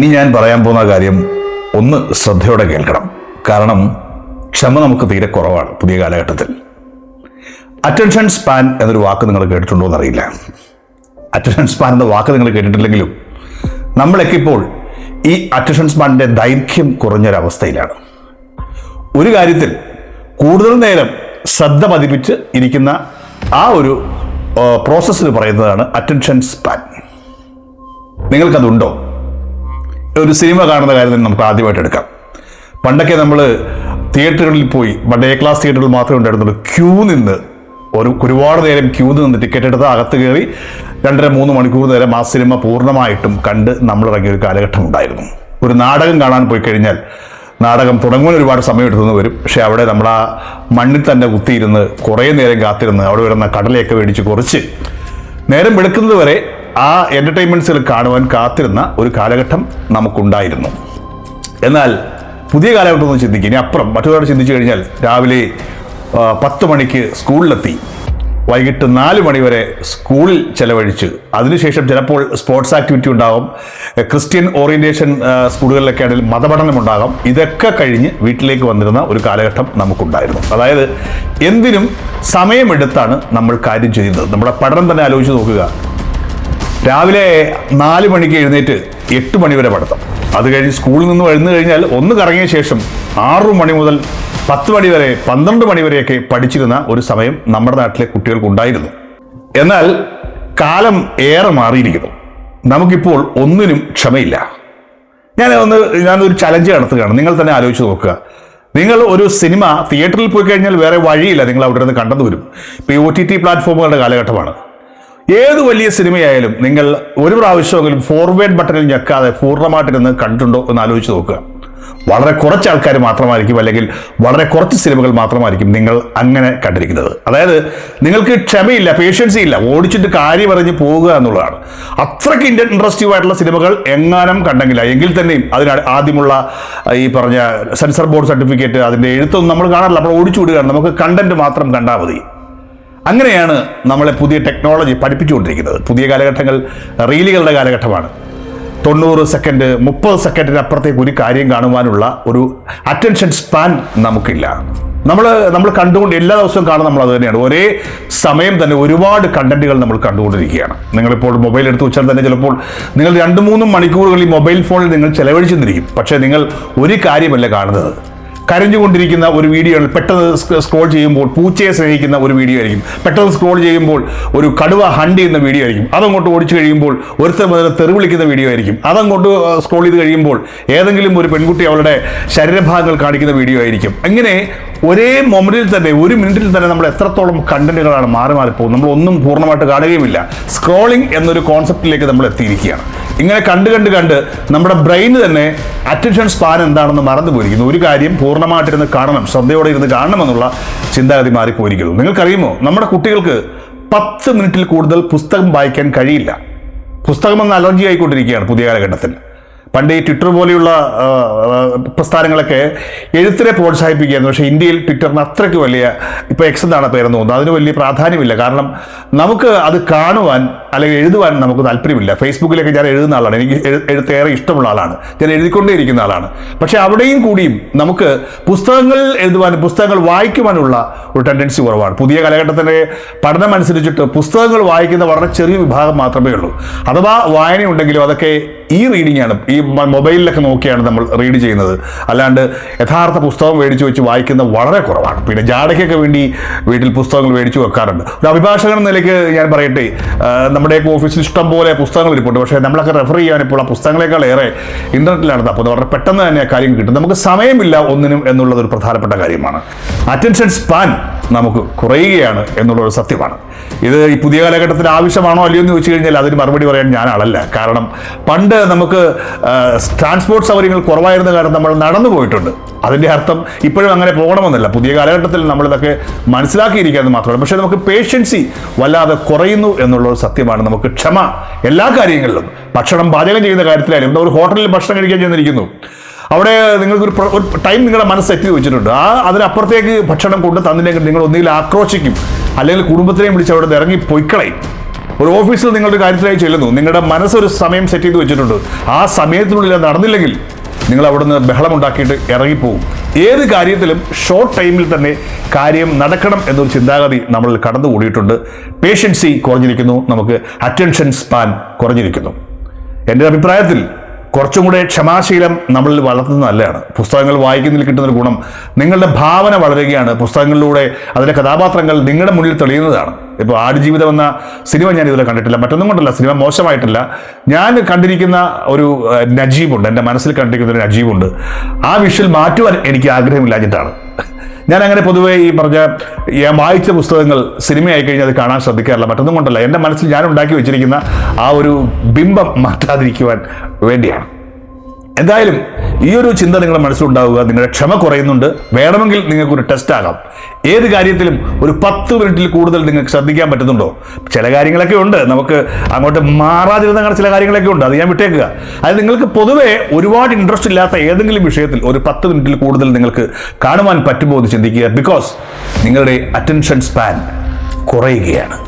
ഇനി ഞാൻ പറയാൻ പോകുന്ന കാര്യം ഒന്ന് ശ്രദ്ധയോടെ കേൾക്കണം. കാരണം ക്ഷമ നമുക്ക് തീരെ കുറവാണ് പുതിയ കാലഘട്ടത്തിൽ. അറ്റൻഷൻ സ്പാൻ എന്നൊരു വാക്ക് നിങ്ങൾ കേട്ടിട്ടുണ്ടോ എന്നറിയില്ല. അറ്റൻഷൻ സ്പാൻ എന്ന വാക്ക് നിങ്ങൾ കേട്ടിട്ടില്ലെങ്കിലും നമ്മളൊക്കെ ഇപ്പോൾ ഈ അറ്റൻഷൻ സ്പാനിൻ്റെ ദൈർഘ്യം കുറഞ്ഞൊരവസ്ഥയിലാണ്. ഒരു കാര്യത്തിൽ കൂടുതൽ നേരം ശ്രദ്ധ പതിപ്പിച്ച് ഇരിക്കുന്ന ആ ഒരു പ്രോസസ്സിന് പറയുന്നതാണ് അറ്റൻഷൻ സ്പാൻ. നിങ്ങൾക്കതുണ്ടോ? ഒരു സിനിമ കാണുന്ന കാര്യം തന്നെ നമുക്ക് ആദ്യമായിട്ട് എടുക്കാം. പണ്ടൊക്കെ നമ്മൾ തിയേറ്ററുകളിൽ പോയി, പണ്ട് എ ക്ലാസ് തിയേറ്ററുകൾ മാത്രമേ ഉണ്ടായിരുന്നുള്ളൂ, ക്യൂ നിന്ന് ഒരുപാട് നേരം ക്യൂ നിന്ന് ടിക്കറ്റ് എടുത്ത് അകത്ത് കയറി 2-3 മണിക്കൂർ നേരം ആ സിനിമ പൂർണ്ണമായിട്ടും കണ്ട് നമ്മളിറങ്ങിയ ഒരു കാലഘട്ടം ഉണ്ടായിരുന്നു. ഒരു നാടകം കാണാൻ പോയി കഴിഞ്ഞാൽ നാടകം തുടങ്ങുവാൻ ഒരുപാട് സമയം എടുത്തുനിന്ന് വരും. പക്ഷെ അവിടെ നമ്മൾ ആ മണ്ണിൽ തന്നെ കുത്തിയിരുന്ന് കുറേ നേരം കാത്തിരുന്ന് അവിടെ വരുന്ന കടലയൊക്കെ മേടിച്ച് കുറച്ച് നേരം വെളുക്കുന്നത് വരെ ആ എൻ്റർടൈൻമെൻറ്റ്സുകൾ കാണുവാൻ കാത്തിരുന്ന ഒരു കാലഘട്ടം നമുക്കുണ്ടായിരുന്നു. എന്നാൽ പുതിയ കാലഘട്ടം ഒന്ന് ചിന്തിക്കുക. ഇനി അപ്പുറം മറ്റൊരാൾ ചിന്തിച്ചു കഴിഞ്ഞാൽ രാവിലെ 10 മണിക്ക് സ്കൂളിലെത്തി, വൈകിട്ട് 4 മണി വരെ സ്കൂളിൽ ചെലവഴിച്ച് അതിനുശേഷം ചിലപ്പോൾ സ്പോർട്സ് ആക്ടിവിറ്റി ഉണ്ടാകും, ക്രിസ്ത്യൻ ഓറിയൻറ്റേഷൻ സ്കൂളുകളിലൊക്കെ ആണെങ്കിൽ മതപഠനം ഉണ്ടാകും. ഇതൊക്കെ കഴിഞ്ഞ് വീട്ടിലേക്ക് വന്നിരുന്ന ഒരു കാലഘട്ടം നമുക്കുണ്ടായിരുന്നു. അതായത് എന്തിനും സമയമെടുത്താണ് നമ്മൾ കാര്യം ചെയ്യുന്നത്. നമ്മുടെ പഠനം തന്നെ ആലോചിച്ച് നോക്കുക. രാവിലെ 4 മണിക്ക് എഴുന്നേറ്റ് 8 മണി വരെ പഠിത്തം, അത് കഴിഞ്ഞ് സ്കൂളിൽ നിന്ന് വന്നു കഴിഞ്ഞാൽ ഒന്ന് കറങ്ങിയ ശേഷം 6 മണി മുതൽ 10 മണി വരെ 12 മണി വരെയൊക്കെ പഠിച്ചിരുന്ന ഒരു സമയം നമ്മുടെ നാട്ടിലെ കുട്ടികൾക്കുണ്ടായിരുന്നു. എന്നാൽ കാലം ഏറെ മാറിയിരിക്കുന്നു. നമുക്കിപ്പോൾ ഒന്നിനും ക്ഷമയില്ല. ഞാനൊരു ചലഞ്ച് നടത്തുകയാണ്. നിങ്ങൾ തന്നെ ആലോചിച്ച് നോക്കുക. നിങ്ങൾ ഒരു സിനിമ തിയേറ്ററിൽ പോയി കഴിഞ്ഞാൽ വേറെ വഴിയില്ല, നിങ്ങൾ അവിടെ നിന്ന് കണ്ടെന്ന് വരും. ഇപ്പോൾ ഈ OTT പ്ലാറ്റ്ഫോമുകളുടെ കാലഘട്ടമാണ്. ഏത് വലിയ സിനിമയായാലും നിങ്ങൾ ഒരു പ്രാവശ്യമെങ്കിലും ഫോർവേഡ് ബട്ടണിൽ ഞെക്കാതെ പൂർണ്ണമായിട്ടിരുന്ന് കണ്ടിട്ടുണ്ടോ എന്ന് ആലോചിച്ച് നോക്കുക. വളരെ കുറച്ച് ആൾക്കാർ മാത്രമായിരിക്കും, അല്ലെങ്കിൽ വളരെ കുറച്ച് സിനിമകൾ മാത്രമായിരിക്കും നിങ്ങൾ അങ്ങനെ കണ്ടിരിക്കുന്നത്. അതായത് നിങ്ങൾക്ക് ക്ഷമയില്ല, പേഷ്യൻസി ഇല്ല, ഓടിച്ചിട്ട് കാര്യം പറഞ്ഞ് പോവുക എന്നുള്ളതാണ്. അത്രയ്ക്ക് ഇൻട്രസ്റ്റീവ് ആയിട്ടുള്ള സിനിമകൾ എങ്ങാനും കണ്ടെങ്കില എങ്കിൽ തന്നെയും അതിന് ആദ്യമുള്ള ഈ പറഞ്ഞ സെൻസർ ബോർഡ് സർട്ടിഫിക്കറ്റ്, അതിൻ്റെ എഴുത്തൊന്നും നമ്മൾ കാണാറില്ല. അപ്പോൾ ഓടിച്ചു വിടുകയാണ്. നമുക്ക് കണ്ടന്റ് മാത്രം കണ്ടാൽ മതി. അങ്ങനെയാണ് നമ്മളെ പുതിയ ടെക്നോളജി പഠിപ്പിച്ചുകൊണ്ടിരിക്കുന്നത്. പുതിയ കാലഘട്ടങ്ങൾ റീലുകളുടെ കാലഘട്ടമാണ്. 90 സെക്കൻഡ് 30 സെക്കൻഡിന് അപ്പുറത്തേക്ക് ഒരു കാര്യം കാണുവാനുള്ള ഒരു അറ്റൻഷൻ സ്പാൻ നമുക്കില്ല. നമ്മൾ കണ്ടുകൊണ്ട് എല്ലാ ദിവസവും കാണുന്നത് നമ്മൾ അത് തന്നെയാണ്. ഒരേ സമയം തന്നെ ഒരുപാട് കണ്ടന്റുകൾ നമ്മൾ കണ്ടുകൊണ്ടിരിക്കുകയാണ്. നിങ്ങളിപ്പോൾ മൊബൈൽ എടുത്ത് വെച്ചാൽ തന്നെ ചിലപ്പോൾ നിങ്ങൾ 2-3 മണിക്കൂറുകൾ ഈ മൊബൈൽ ഫോണിൽ നിങ്ങൾ ചെലവഴിച്ചിരിക്കും. പക്ഷേ നിങ്ങൾ ഒരു കാര്യമല്ല കാണുന്നത്. കരഞ്ഞുകൊണ്ടിരിക്കുന്ന ഒരു വീഡിയോ, പെട്ടെന്ന് സ്ക്രോൾ ചെയ്യുമ്പോൾ പൂച്ചയെ സ്നേഹിക്കുന്ന ഒരു വീഡിയോ ആയിരിക്കും. പെട്ടെന്ന് സ്ക്രോൾ ചെയ്യുമ്പോൾ ഒരു കടുവ ഹണ്ട് ചെയ്യുന്ന വീഡിയോ ആയിരിക്കും. അതങ്ങോട്ട് ഓടിച്ചു കഴിയുമ്പോൾ ഒരുത്തർ മുതൽ തെറി വിളിക്കുന്ന വീഡിയോ ആയിരിക്കും. അതങ്ങോട്ട് സ്ക്രോൾ ചെയ്ത് കഴിയുമ്പോൾ ഏതെങ്കിലും ഒരു പെൺകുട്ടി അവളുടെ ശരീരഭാഗങ്ങൾ കാണിക്കുന്ന വീഡിയോ ആയിരിക്കും. അങ്ങനെ ഒരേ മൊമെന്റിൽ തന്നെ, ഒരു മിനിറ്റിൽ തന്നെ നമ്മൾ എത്രത്തോളം കണ്ടന്റുകളാണ് മാറി മാറിപ്പോകും. നമ്മളൊന്നും പൂർണ്ണമായിട്ട് കാണുകയുമില്ല. സ്ക്രോളിംഗ് എന്നൊരു കോൺസെപ്റ്റിലേക്ക് നമ്മൾ എത്തിയിരിക്കുകയാണ്. ഇങ്ങനെ കണ്ട് നമ്മുടെ ബ്രെയിന് തന്നെ അറ്റൻഷൻ സ്പാൻ എന്താണെന്ന് മറന്നു പോയിരിക്കുന്നു. ഒരു കാര്യം പൂർണ്ണമായിട്ടിരുന്ന് കാണണം, ശ്രദ്ധയോടെ ഇരുന്ന് കാണണമെന്നുള്ള ചിന്താഗതി മാറിപ്പോയിരിക്കുന്നു. നിങ്ങൾക്കറിയുമോ, നമ്മുടെ കുട്ടികൾക്ക് 10 മിനിറ്റിൽ കൂടുതൽ പുസ്തകം വായിക്കാൻ കഴിയില്ല. പുസ്തകം എന്ന അലർജി ആയിക്കൊണ്ടിരിക്കുകയാണ് പുതിയ കാലഘട്ടത്തിൽ. പണ്ട് ഈ ട്വിറ്റർ പോലെയുള്ള പ്രസ്ഥാനങ്ങളൊക്കെ എഴുത്തിനെ പ്രോത്സാഹിപ്പിക്കുകയായിരുന്നു. പക്ഷേ ഇന്ത്യയിൽ ട്വിറ്ററിന് അത്രയ്ക്ക് വലിയ, ഇപ്പോൾ എക്സ് എന്നാണ് പേരെന്ന് തോന്നുന്നത്, അതിന് വലിയ പ്രാധാന്യമില്ല. കാരണം നമുക്ക് അത് കാണുവാൻ അല്ലെങ്കിൽ എഴുതുവാൻ നമുക്ക് താല്പര്യമില്ല. ഫേസ്ബുക്കിലൊക്കെ ഞാൻ എഴുതുന്ന ആളാണ്, എനിക്ക് എഴുത്തേറെ ഇഷ്ടമുള്ള ആളാണ്, ഞാൻ എഴുതിക്കൊണ്ടേയിരിക്കുന്ന ആളാണ്. പക്ഷേ അവിടെയും കൂടിയും നമുക്ക് പുസ്തകങ്ങൾ എഴുതുവാനും പുസ്തകങ്ങൾ വായിക്കുവാനുള്ള ഒരു ടെൻഡൻസി കുറവാണ്. പുതിയ കാലഘട്ടത്തിൻ്റെ പഠനം അനുസരിച്ചിട്ട് പുസ്തകങ്ങൾ വായിക്കുന്ന വളരെ ചെറിയ വിഭാഗം മാത്രമേ ഉള്ളൂ. അഥവാ വായനയുണ്ടെങ്കിലും അതൊക്കെ ഈ റീഡിംഗ് ആണ്, ഈ മൊബൈലിലൊക്കെ നോക്കിയാണ് നമ്മൾ റീഡ് ചെയ്യുന്നത്. അല്ലാണ്ട് യഥാർത്ഥ പുസ്തകം മേടിച്ച് വെച്ച് വായിക്കുന്ന വളരെ കുറവാണ്. പിന്നെ ജാടയ്ക്കൊക്കെ വേണ്ടി വീട്ടിൽ പുസ്തകങ്ങൾ മേടിച്ച് വെക്കാറുണ്ട്. ഒരു അഭിഭാഷകൻ എന്ന നിലയ്ക്ക് ഞാൻ പറയട്ടെ, നമ്മുടെയൊക്കെ ഓഫീസിൽ ഇഷ്ടം പോലെ പുസ്തകങ്ങൾ ഇരിപ്പുണ്ട്. പക്ഷേ നമ്മളൊക്കെ റെഫർ ചെയ്യാൻ ഇപ്പോൾ ആ പുസ്തകങ്ങളെക്കാൾ ഏറെ ഇൻ്റർനെറ്റിലാണ്. അപ്പോൾ വളരെ പെട്ടെന്ന് തന്നെ ആ കാര്യം കിട്ടും. നമുക്ക് സമയമില്ല ഒന്നിനും എന്നുള്ളത് ഒരു പ്രധാനപ്പെട്ട കാര്യമാണ്. അറ്റൻഷൻ സ്പാൻ നമുക്ക് കുറയുകയാണ് എന്നുള്ളൊരു സത്യമാണ്. ഇത് ഈ പുതിയ കാലഘട്ടത്തിന് ആവശ്യമാണോ അല്ലയോ എന്ന് ചോദിച്ചു കഴിഞ്ഞാൽ അതിന് മറുപടി പറയാൻ ഞാൻ ആളല്ല. കാരണം പണ്ട് നമുക്ക് ട്രാൻസ്പോർട്ട് സൗകര്യങ്ങൾ കുറവായിരുന്ന കാരണം നമ്മൾ നടന്നു പോയിട്ടുണ്ട്. അതിൻ്റെ അർത്ഥം ഇപ്പോഴും അങ്ങനെ പോകണമെന്നല്ല. പുതിയ കാലഘട്ടത്തിൽ നമ്മളിതൊക്കെ മനസ്സിലാക്കിയിരിക്കാമെന്ന് മാത്രമല്ല, പക്ഷേ നമുക്ക് പേഷ്യൻസി വല്ലാതെ കുറയുന്നു എന്നുള്ളൊരു സത്യമാണ്. നമുക്ക് ക്ഷമ എല്ലാ കാര്യങ്ങളിലും, ഭക്ഷണം പാചകം ചെയ്യുന്ന കാര്യത്തിലായാലും, ഒരു ഹോട്ടലിൽ ഭക്ഷണം കഴിക്കാൻ ചെന്നിരിക്കുന്നു, അവിടെ നിങ്ങൾക്ക് ഒരു ടൈം നിങ്ങളുടെ മനസ്സ് സെറ്റ് ചെയ്ത് വെച്ചിട്ടുണ്ട്. അതിനപ്പുറത്തേക്ക് ഭക്ഷണം കൊണ്ട് തന്നില്ലെങ്കിൽ നിങ്ങൾ ഒന്നുകിൽ ആക്രോശിക്കും, അല്ലെങ്കിൽ കുടുംബത്തിനെയും വിളിച്ച് അവിടെ നിന്ന് ഇറങ്ങി പൊയ്ക്കളയും. ഒരു ഓഫീസിൽ നിങ്ങളുടെ കാര്യത്തിലായി ചെല്ലുന്നു, നിങ്ങളുടെ മനസ്സൊരു സമയം സെറ്റ് ചെയ്ത് വെച്ചിട്ടുണ്ട്, ആ സമയത്തിനുള്ളിൽ അത് നടന്നില്ലെങ്കിൽ നിങ്ങൾ അവിടുന്ന് ബഹളമുണ്ടാക്കിയിട്ട് ഇറങ്ങിപ്പോവും. ഏത് കാര്യത്തിലും ഷോർട്ട് ടൈമിൽ തന്നെ കാര്യം നടക്കണം എന്നൊരു ചിന്താഗതി നമ്മളിൽ കടന്നുകൂടിയിട്ടുണ്ട്. പേഷ്യൻസി കുറഞ്ഞിരിക്കുന്നു, നമുക്ക് അറ്റൻഷൻ സ്പാൻ കുറഞ്ഞിരിക്കുന്നു. എൻ്റെ അഭിപ്രായത്തിൽ കുറച്ചും കൂടെ ക്ഷമാശീലം നമ്മളിൽ വളർത്തുന്നത് നല്ലതാണ്. പുസ്തകങ്ങൾ വായിക്കുന്നതിൽ കിട്ടുന്നൊരു ഗുണം നിങ്ങളുടെ ഭാവന വളരുകയാണ്. പുസ്തകങ്ങളിലൂടെ അതിലെ കഥാപാത്രങ്ങൾ നിങ്ങളുടെ മുന്നിൽ തെളിയുന്നതാണ്. ഇപ്പോൾ ആടുജീവിതം എന്ന സിനിമ ഞാൻ ഇതുവരെ കണ്ടിട്ടില്ല, മറ്റൊന്നും കൊണ്ടല്ല, സിനിമ മോശമായിട്ടില്ല. ഞാൻ കണ്ടിരിക്കുന്ന ഒരു നജീബുണ്ട്, എൻ്റെ മനസ്സിൽ കണ്ടിരിക്കുന്ന ഒരു നജീബുണ്ട്. ആ വിഷ്വൽ മാറ്റുവാൻ എനിക്ക് ആഗ്രഹമില്ലാഞ്ഞിട്ടാണ്. ഞാൻ അങ്ങനെ പൊതുവേ ഈ പറഞ്ഞ ഞാൻ വായിച്ച പുസ്തകങ്ങൾ സിനിമയായി കഴിഞ്ഞാൽ അത് കാണാൻ ശ്രദ്ധിക്കാറില്ല, മറ്റൊന്നും കൊണ്ടല്ല, എൻ്റെ മനസ്സിൽ ഞാൻ ഉണ്ടാക്കി വെച്ചിരിക്കുന്ന ആ ഒരു ബിംബം മാറ്റാതിരിക്കുവാൻ വേണ്ടിയാണ്. എന്തായാലും ഈ ഒരു ചിന്ത നിങ്ങളുടെ മനസ്സിലുണ്ടാവുക. നിങ്ങളുടെ ക്ഷമ കുറയുന്നുണ്ട്, വേണമെങ്കിൽ നിങ്ങൾക്കൊരു ടെസ്റ്റ് ആകാം. ഏത് കാര്യത്തിലും ഒരു 10 മിനിറ്റിൽ കൂടുതൽ നിങ്ങൾക്ക് ശ്രദ്ധിക്കാൻ പറ്റുന്നുണ്ടോ? ചില കാര്യങ്ങളൊക്കെ ഉണ്ട്, നമുക്ക് അങ്ങോട്ട് മാറാതിരുന്ന ചില കാര്യങ്ങളൊക്കെ ഉണ്ട്, അത് ഞാൻ വിട്ടേക്കുക. അത് നിങ്ങൾക്ക് പൊതുവേ ഒരുപാട് ഇൻട്രസ്റ്റ് ഇല്ലാത്ത ഏതെങ്കിലും വിഷയത്തിൽ ഒരു 10 മിനിറ്റിൽ കൂടുതൽ നിങ്ങൾക്ക് കാണുവാൻ പറ്റുമോ എന്ന് ചിന്തിക്കുക. ബിക്കോസ് നിങ്ങളുടെ അറ്റൻഷൻ സ്പാൻ കുറയുകയാണ്.